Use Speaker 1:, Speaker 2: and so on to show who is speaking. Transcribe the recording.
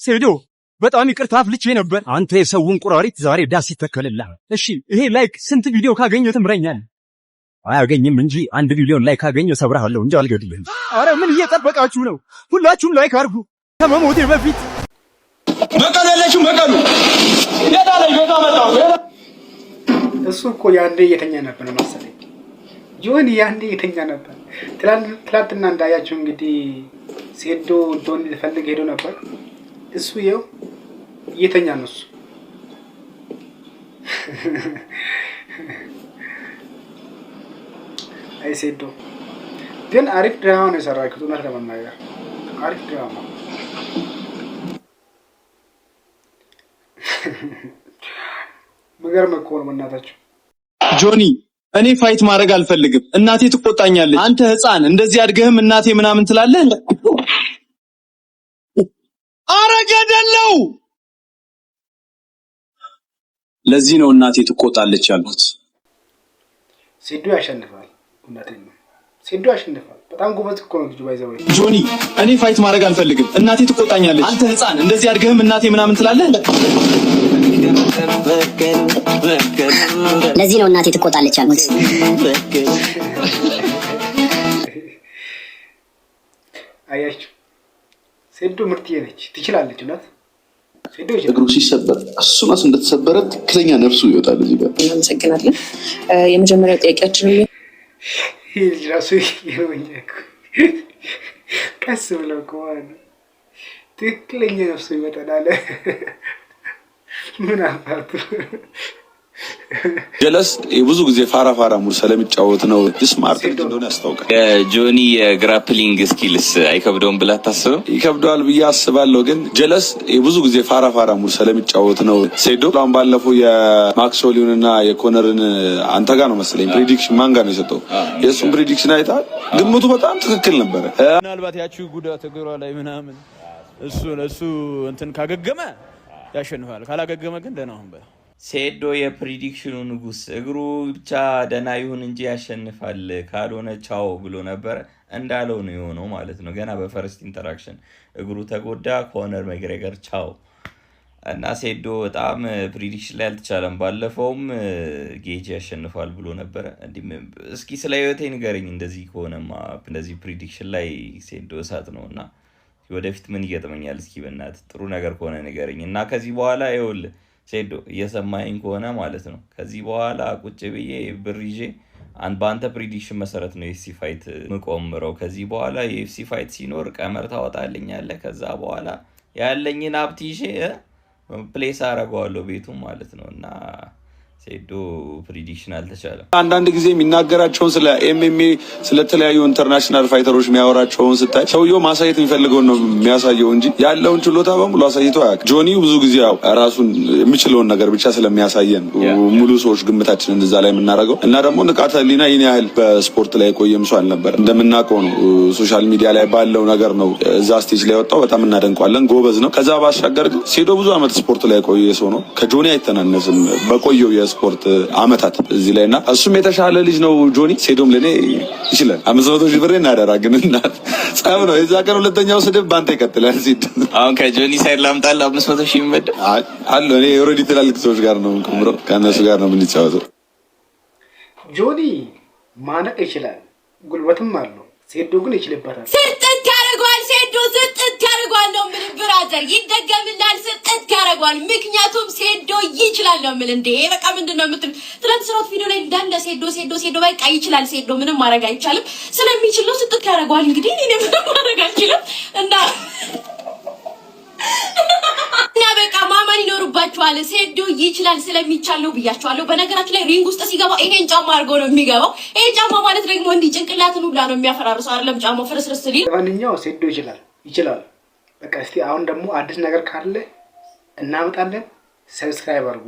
Speaker 1: ሴዶ በጣም ይቅርታ አፍልቼ ነበር። አንተ የሰውን ቁራሪት ዛሬ ዳስ ይተከልልሃል። እሺ ይሄ ላይክ ስንት ቪዲዮ ካገኘው ትምረኛለህ? አያገኝም እንጂ አንድ ቪዲዮን ላይክ ካገኘው ሰብራለሁ እንጂ አልገድልህም። አረ ምን እየጠበቃችሁ ነው? ሁላችሁም ላይክ አድርጉ ከመሞቴ በፊት።
Speaker 2: መቀለለሽው መቀሉ የዳለኝ ቤታ መጣው።
Speaker 3: እሱ እኮ ያንዴ እየተኛ ነበር መሰለኝ። ጆኒ ያንዴ እየተኛ ነበር። ትላንትና እንዳያችሁ እንግዲህ ሴዶ ጆኒ ሊፈልግ ሄዶ ነበር። እሱ ይኸው እየተኛ ነው እሱ። አይ ሴዶ ግን አሪፍ ድራማ ነው የሰራችሁት። እውነት ለመናገር አሪፍ ድራማ። መገርም እኮ ነው በእናታችሁ።
Speaker 2: ጆኒ እኔ ፋይት ማድረግ አልፈልግም። እናቴ ትቆጣኛለች። አንተ ህፃን እንደዚህ አድገህም እናቴ ምናምን ትላለህ። አረገደለው። ለዚህ ነው እናቴ ትቆጣለች ያልኩት።
Speaker 3: ሴዶ ያሸንፋል። እውነቴን ነው። ሴዶ ያሸንፋል። በጣም ጎበዝ እኮ ነው ልጁ። ባይዘው
Speaker 2: ጆኒ እኔ ፋይት ማድረግ አልፈልግም። እናቴ ትቆጣኛለች። አንተ ህፃን እንደዚህ አድገህም እናቴ ምናምን ትላለህ።
Speaker 4: ለዚህ ነው እናቴ ትቆጣለች ያልኩት።
Speaker 3: አያችሁ ሴዶ ምርጥዬ ነች፣ ትችላለች። እውነት ሴዶ
Speaker 5: እግሩ ሲሰበር እሱማስ እንደተሰበረ ትክክለኛ ነፍሱ ይወጣል። እዚህ ጋር
Speaker 6: እናመሰግናለን። የመጀመሪያው ጥያቄያችን
Speaker 3: ይሄ ራሱ ይሄውኛክ ቀስ ብለው ከሆነ ትክክለኛ ነፍሱ ይወጣል። ምን አባቱ
Speaker 5: ጀለስ የብዙ ጊዜ ፋራ ሙር ስለሚጫወት ነው። ስማርት ልጅ እንደሆነ ያስታውቃል።
Speaker 7: የጆኒ የግራፕሊንግ ስኪልስ አይከብደውም ብላ ታስበው?
Speaker 5: ይከብደዋል ብዬ አስባለሁ። ግን ጀለስ የብዙ ጊዜ ፋራ ሙር ስለሚጫወት ነው። ሴዶ አሁን ባለፈው የማክሶሊውንና የኮነርን አንተ ጋር ነው መሰለኝ ፕሬዲክሽን ማን ጋር ነው የሰጠው? የእሱን ፕሬዲክሽን አይታል። ግምቱ በጣም ትክክል ነበረ።
Speaker 8: ምናልባት ያቺው ጉዳት እግሯ ላይ ምናምን እሱ እንትን ካገገመ ያሸንፋል፣ ካላገገመ ግን ደህና ሁን በ
Speaker 7: ሴዶ የፕሪዲክሽኑ ንጉስ እግሩ ብቻ ደህና ይሁን እንጂ ያሸንፋል፣ ካልሆነ ቻው ብሎ ነበር። እንዳለው ነው የሆነው ማለት ነው። ገና በፈርስት ኢንተራክሽን እግሩ ተጎዳ። ኮነር መግሬገር ቻው እና ሴዶ በጣም ፕሪዲክሽን ላይ አልተቻለም። ባለፈውም ጌጅ ያሸንፋል ብሎ ነበር። እስኪ ስለ ህይወቴ ንገረኝ። እንደዚህ ከሆነማ እንደዚህ ፕሪዲክሽን ላይ ሴዶ እሳት ነውና ወደፊት ምን ይገጥመኛል? እስኪ በእናትህ ጥሩ ነገር ከሆነ ንገረኝ። እና ከዚህ በኋላ ይኸውልህ ሴዶ እየሰማኸኝ ከሆነ ማለት ነው ከዚህ በኋላ ቁጭ ብዬ ብር ይዤ በአንተ ፕሪዲክሽን መሰረት ነው የኤፍሲ ፋይት ምቆምረው። ከዚህ በኋላ የኤፍሲ ፋይት ሲኖር ቀመር ታወጣልኛለህ። ከዛ በኋላ ያለኝን ሀብት ይዤ ፕሌስ አደርገዋለሁ ቤቱም ማለት ነው። እና ሴዶ ፕሪዲክሽን አልተቻለም።
Speaker 5: አንዳንድ ጊዜ የሚናገራቸውን ስለ ኤምኤምኤ ስለተለያዩ ኢንተርናሽናል ፋይተሮች የሚያወራቸውን ስታይ ሰውየው ማሳየት የሚፈልገውን ነው የሚያሳየው እንጂ ያለውን ችሎታ በሙሉ አሳይቶ አያውቅም። ጆኒ ብዙ ጊዜ ያው ራሱን የሚችለውን ነገር ብቻ ስለሚያሳየን ሙሉ ሰዎች ግምታችንን እዛ ላይ የምናደርገው እና ደግሞ ንቃተ ህሊና ይህን ያህል በስፖርት ላይ የቆየም ሰው አልነበረ። እንደምናውቀው ነው ሶሻል ሚዲያ ላይ ባለው ነገር ነው እዛ ስቴጅ ላይ ወጣው። በጣም እናደንቀዋለን፣ ጎበዝ ነው። ከዛ ባሻገር ግን ሴዶ ብዙ አመት ስፖርት ላይ የቆየ ሰው ነው። ከጆኒ አይተናነስም በቆየው ስፖርት አመታት እዚህ ላይና እሱም የተሻለ ልጅ ነው ጆኒ። ሴዶም ለኔ ይችላል 500 ሺህ ብር እናደራ ግን እናት ጻብ ነው። የዛ ቀን ሁለተኛው ስድብ ባንተ ይቀጥላል። ሴዶ
Speaker 7: አሁን ከጆኒ ሳይድ ላምጣል 500 ሺህ ይመድ
Speaker 5: አለ። እኔ ኦሬዲ ትላልቅ ሰዎች ጋር ነው የምንቀምረው፣ ከነሱ ጋር ነው የምንጫወተው።
Speaker 3: ጆኒ ማነቅ ይችላል፣ ጉልበትም አለው። ሴዶ ግን ይችልበታል።
Speaker 9: ስጥት ያደርገዋል። ሴዶ ስጥት ያደርገዋል ነው የምልህ ብራዘር፣ ይደገምላል። ስጥት ያደርገዋል። ምክንያቱም ሴዶ ይችላል ነው የምልህ። እንዴ በቃ ምንድነው የምትል? ትናንት ስራት ቪዲዮ ላይ እንዳለ ሴዶ በቃ ይችላል። ሴዶ ምንም ማድረግ አይቻልም። ስለሚችል ነው ስጥት ያደርገዋል። እንግዲህ እኔ ምንም ማድረግ አልችልም እና በቃ ማመን ይኖርባችኋል። ሴዶ ይችላል ስለሚቻል ነው ብያችኋለሁ። በነገራችን ላይ ሪንግ ውስጥ ሲገባ ይሄን ጫማ አድርጎ ነው የሚገባው። ይሄን ጫማ ማለት ደግሞ እንዲህ ጭንቅላትን ሁላ ነው የሚያፈራርሰው። አይደለም ጫማው ፍርስርስ ሊል።
Speaker 3: ለማንኛውም ሴዶ ይችላል። በቃ እስቲ አሁን ደግሞ አዲስ ነገር ካለ እናመጣለን። ሰብስክራይብ አድርጉ።